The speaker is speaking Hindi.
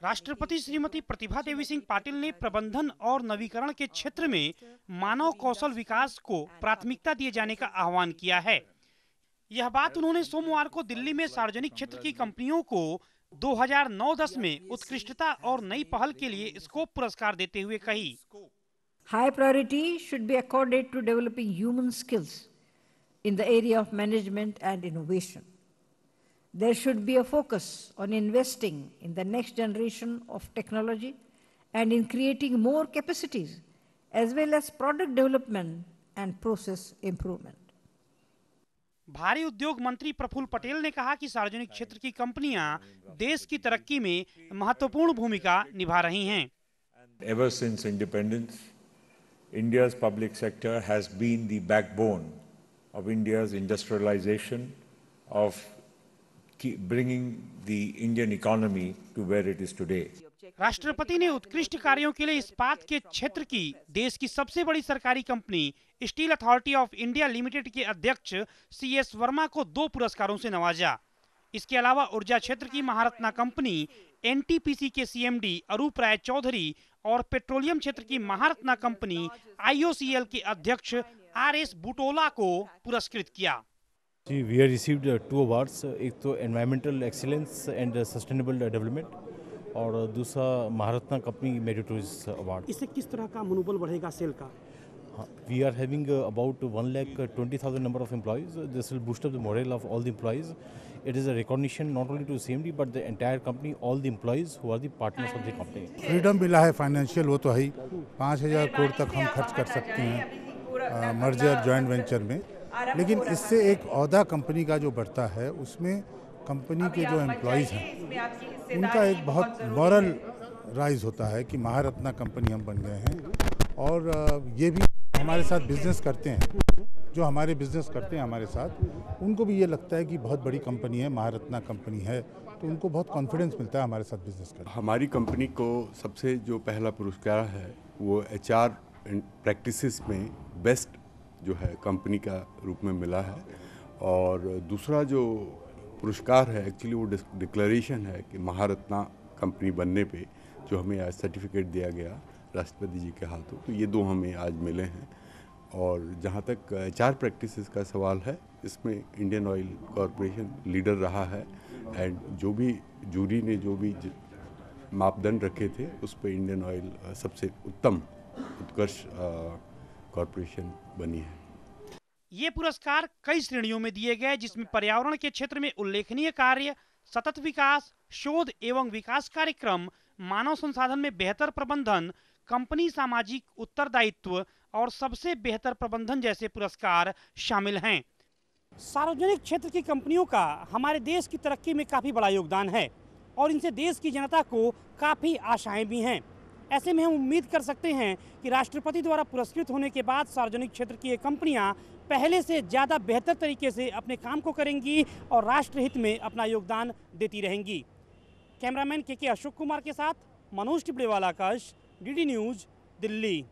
राष्ट्रपति श्रीमती प्रतिभा देवी सिंह पाटिल ने प्रबंधन और नवीकरण के क्षेत्र में मानव कौशल विकास को प्राथमिकता दिए जाने का आह्वान किया है। यह बात उन्होंने सोमवार को दिल्ली में सार्वजनिक क्षेत्र की कंपनियों को 2009-10 में उत्कृष्टता और नई पहल के लिए स्कोप पुरस्कार देते हुए कही। High priority should be accorded to developing human skills in the area of management and innovation. There should be a focus on investing in the next generation of technology and in creating more capacities as well as product development and process improvement. भारी उद्योग मंत्री प्रफुल्ल पटेल ने कहा कि सार्वजनिक क्षेत्र की कंपनियां देश की तरक्की में महत्वपूर्ण भूमिका निभा रही हैं। Ever since independence, India's public sector has been the backbone of India's industrialization, of bringing the Indian economy to where it is today. राष्ट्रपति ने उत्कृष्ट कार्यों के लिए इस्पात के क्षेत्र की देश की सबसे बड़ी सरकारी company steel authority of India limited के अध्यक्ष CS वर्मा को 2 पुरस्कारों से नवाजा। इसके अलावा ऊर्जा क्षेत्र की महारत्ना कंपनी NTPC के CMD अरूप राय चौधरी और पेट्रोलियम क्षेत्र की महारत्ना कंपनी IOCL के अध्यक्ष RS बुटोला को पुरस्कृत किया। जी, वी हैव रिसीव्ड 2 अवार्ड्स, एक तो environmental excellence and sustainable development और दूसरा महारत्ना कंपनी मेरिटोरियस अवार्ड। इससे किस तरह का मनोबल बढ़ेगा सेल का? We are having about 1,20,000 number of employees. This will boost up the morale of all the employees. It is a recognition not only to CMD but the entire company, all the employees who are the partners of the company. Freedom मिला है फाइनेंशियल, वो तो है ही। 5,000 करोड़ तक हम खर्च कर सकते हैं मर्जर जॉइंट वेंचर में, लेकिन इससे एक ओहदा कंपनी का जो बढ़ता है उसमें कंपनी के जो एम्प्लॉयज़ हैं उनका एक बहुत मॉरल राइज होता है कि महारत्ना कंपनी हम बन गए हैं। और ये भी हमारे साथ बिजनेस करते हैं, जो हमारे बिजनेस करते हैं हमारे साथ, उनको भी ये लगता है कि बहुत बड़ी कंपनी है, महारत्ना कंपनी है, तो उनको बहुत कॉन्फिडेंस मिलता है हमारे साथ बिजनेस करने। हमारी कंपनी को सबसे जो पहला पुरस्कार है वो HR प्रैक्टिसेस में बेस्ट जो है कंपनी का रूप में मिला है, और दूसरा जो पुरस्कार है एक्चुअली वो डिक्लेरेशन है कि महारत्ना कंपनी बनने पे जो हमें आज सर्टिफिकेट दिया गया राष्ट्रपति जी के हाथों, तो ये 2 हमें आज मिले हैं। और जहाँ तक HR प्रैक्टिसेस का सवाल है, इसमें इंडियन ऑयल कॉरपोरेशन लीडर रहा है, एंड जो भी जूरी ने जो भी मापदंड रखे थे उस पर इंडियन ऑयल सबसे उत्तम उत्कृष्ट कॉरपोरेशन बनी है। ये पुरस्कार कई श्रेणियों में दिए गए, जिसमें पर्यावरण के क्षेत्र में उल्लेखनीय कार्य, सतत विकास, शोध एवं विकास कार्यक्रम, मानव संसाधन में बेहतर प्रबंधन, कंपनी सामाजिक उत्तरदायित्व और सबसे बेहतर प्रबंधन जैसे पुरस्कार शामिल हैं। सार्वजनिक क्षेत्र की कंपनियों का हमारे देश की तरक्की में काफ़ी बड़ा योगदान है और इनसे देश की जनता को काफ़ी आशाएं भी हैं। ऐसे में हम उम्मीद कर सकते हैं कि राष्ट्रपति द्वारा पुरस्कृत होने के बाद सार्वजनिक क्षेत्र की ये कंपनियां पहले से ज़्यादा बेहतर तरीके से अपने काम को करेंगी और राष्ट्रहित में अपना योगदान देती रहेंगी। कैमरामैन KK अशोक कुमार के साथ मनोज टिपड़ेवाला, DD न्यूज़, दिल्ली।